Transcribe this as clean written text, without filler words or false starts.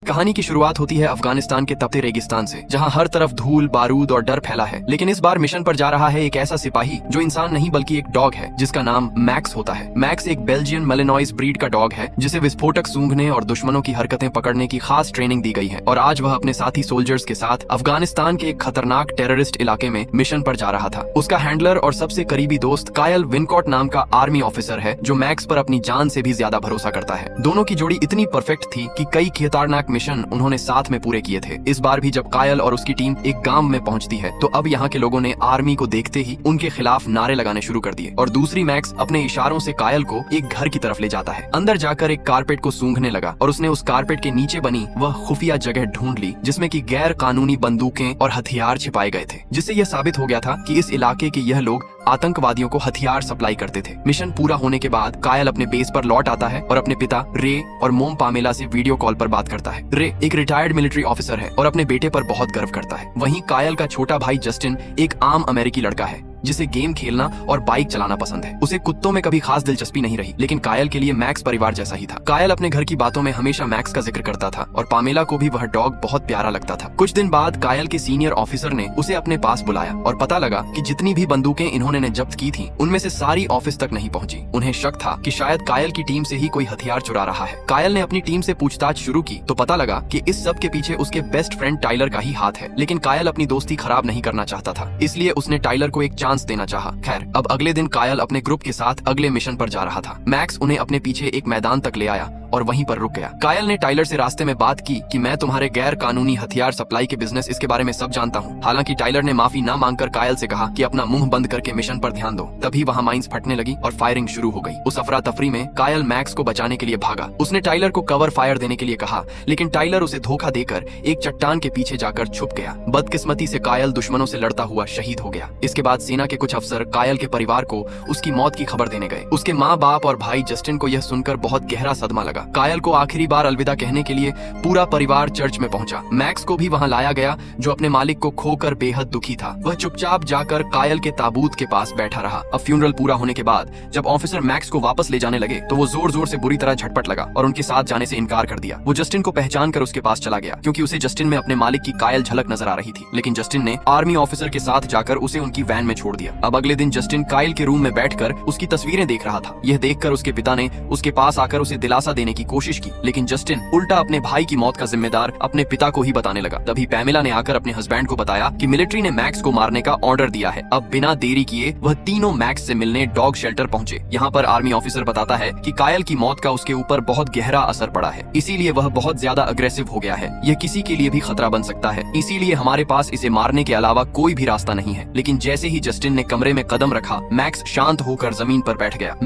कहानी की शुरुआत होती है अफगानिस्तान के तपते रेगिस्तान से, जहां हर तरफ धूल, बारूद और डर फैला है। लेकिन इस बार मिशन पर जा रहा है एक ऐसा सिपाही जो इंसान नहीं बल्कि एक डॉग है, जिसका नाम मैक्स होता है। मैक्स एक बेल्जियन मेलेनॉइज ब्रीड का डॉग है, जिसे विस्फोटक सूंघने और दुश्मनों की हरकतें पकड़ने की खास ट्रेनिंग दी गई है। और आज वह अपने साथी सोल्जर्स के साथ अफगानिस्तान के एक खतरनाक टेररिस्ट इलाके में मिशन पर जा रहा था। उसका हैंडलर और सबसे करीबी दोस्त कायल विनकॉट नाम का आर्मी ऑफिसर है, जो मैक्स पर अपनी जान से भी ज्यादा भरोसा करता है। दोनों की जोड़ी इतनी परफेक्ट थी कि कई खतरनाक मिशन उन्होंने साथ में पूरे किए थे। इस बार भी जब कायल और उसकी टीम एक गांव में पहुंचती है, तो अब यहाँ के लोगों ने आर्मी को देखते ही उनके खिलाफ नारे लगाने शुरू कर दिए। और दूसरी मैक्स अपने इशारों से कायल को एक घर की तरफ ले जाता है। अंदर जाकर एक कारपेट को सूंघने लगा और उसने उस कारपेट के नीचे बनी वह खुफिया जगह ढूंढ ली, जिसमें कि गैर कानूनी बंदूकें और हथियार छिपाए गए थे, जिससे यह साबित हो गया था कि इस इलाके के यह लोग आतंकवादियों को हथियार सप्लाई करते थे। मिशन पूरा होने के बाद कायल अपने बेस पर लौट आता है और अपने पिता रे और मोम पामेला से वीडियो कॉल पर बात करता है। रे एक रिटायर्ड मिलिट्री ऑफिसर है और अपने बेटे पर बहुत गर्व करता है। वहीं कायल का छोटा भाई जस्टिन एक आम अमेरिकी लड़का है, जिसे गेम खेलना और बाइक चलाना पसंद है। उसे कुत्तों में कभी खास दिलचस्पी नहीं रही, लेकिन कायल के लिए मैक्स परिवार जैसा ही था। कायल अपने घर की बातों में हमेशा मैक्स का जिक्र करता था और पामेला को भी वह डॉग बहुत प्यारा लगता था। कुछ दिन बाद कायल के सीनियर ऑफिसर ने उसे अपने पास बुलाया और पता लगा कि जितनी भी बंदूकें इन्होंने जब्त की थी, उनमें से सारी ऑफिस तक नहीं पहुंची। उन्हें शक था कि शायद कायल की टीम से ही कोई हथियार चुरा रहा है। कायल ने अपनी टीम से पूछताछ शुरू की तो पता लगा कि इस सब के पीछे उसके बेस्ट फ्रेंड टाइलर का ही हाथ है। लेकिन कायल अपनी दोस्ती खराब नहीं करना चाहता था, इसलिए उसने टाइलर को एक चांस देना चाहा। अब अगले दिन कायल अपने ग्रुप के साथ अगले मिशन पर जा रहा था। मैक्स उन्हें अपने पीछे एक मैदान तक ले आया और वहीं पर रुक गया। कायल ने टाइलर से रास्ते में बात की कि मैं तुम्हारे गैर कानूनी हथियार सप्लाई के बिजनेस इसके बारे में सब जानता हूँ। हालांकि टाइलर ने माफी ना मांगकर कायल से कहा कि अपना मुंह बंद करके मिशन पर ध्यान दो। तभी वहाँ माइंस फटने लगी और फायरिंग शुरू हो गई। उस अफरा तफरी में कायल मैक्स को बचाने के लिए भागा। उसने टाइलर को कवर फायर देने के लिए कहा, लेकिन टाइलर उसे धोखा देकर एक चट्टान के पीछे जाकर छुप गया। बदकिस्मती से कायल दुश्मनों से लड़ता हुआ शहीद हो गया। इसके बाद सेना के कुछ अफसर कायल के परिवार को उसकी मौत की खबर देने गए। उसके माँ बाप और भाई जस्टिन को यह सुनकर बहुत गहरा सदमा लगा। कायल को आखिरी बार अलविदा कहने के लिए पूरा परिवार चर्च में पहुंचा। मैक्स को भी वहां लाया गया, जो अपने मालिक को खोकर बेहद दुखी था। वह चुपचाप जाकर कायल के ताबूत के पास बैठा रहा। अब फ्यूनरल पूरा होने के बाद जब ऑफिसर मैक्स को वापस ले जाने लगे, तो वो जोर जोर से बुरी तरह झटपट लगा और उनके साथ जाने से इनकार कर दिया। वो जस्टिन को पहचान कर उसके पास चला गया, क्योंकि उसे जस्टिन में अपने मालिक की कायल झलक नजर आ रही थी। लेकिन जस्टिन ने आर्मी ऑफिसर के साथ जाकर उसे उनकी वैन में छोड़ दिया। अब अगले दिन जस्टिन कायल के रूम में बैठकर उसकी तस्वीरें देख रहा था। यह देखकर उसके पिता ने उसके पास आकर उसे दिलासा देने की कोशिश की, लेकिन जस्टिन उल्टा अपने भाई की मौत का जिम्मेदार अपने पिता को ही बताने लगा। तभी पैमेला ने आकर अपने हस्बैंड को बताया कि मिलिट्री ने मैक्स को मारने का ऑर्डर दिया है। अब बिना देरी किए वह तीनों मैक्स से मिलने डॉग शेल्टर पहुंचे। यहाँ पर आर्मी ऑफिसर बताता है कि कायल की मौत का उसके ऊपर बहुत गहरा असर पड़ा है, इसीलिए वह बहुत ज्यादा अग्रेसिव हो गया है। यह किसी के लिए भी खतरा बन सकता है, इसीलिए हमारे पास इसे मारने के अलावा कोई भी रास्ता नहीं है। लेकिन जैसे ही जस्टिन ने कमरे में कदम रखा, मैक्स शांत होकर जमीन पर बैठ गया।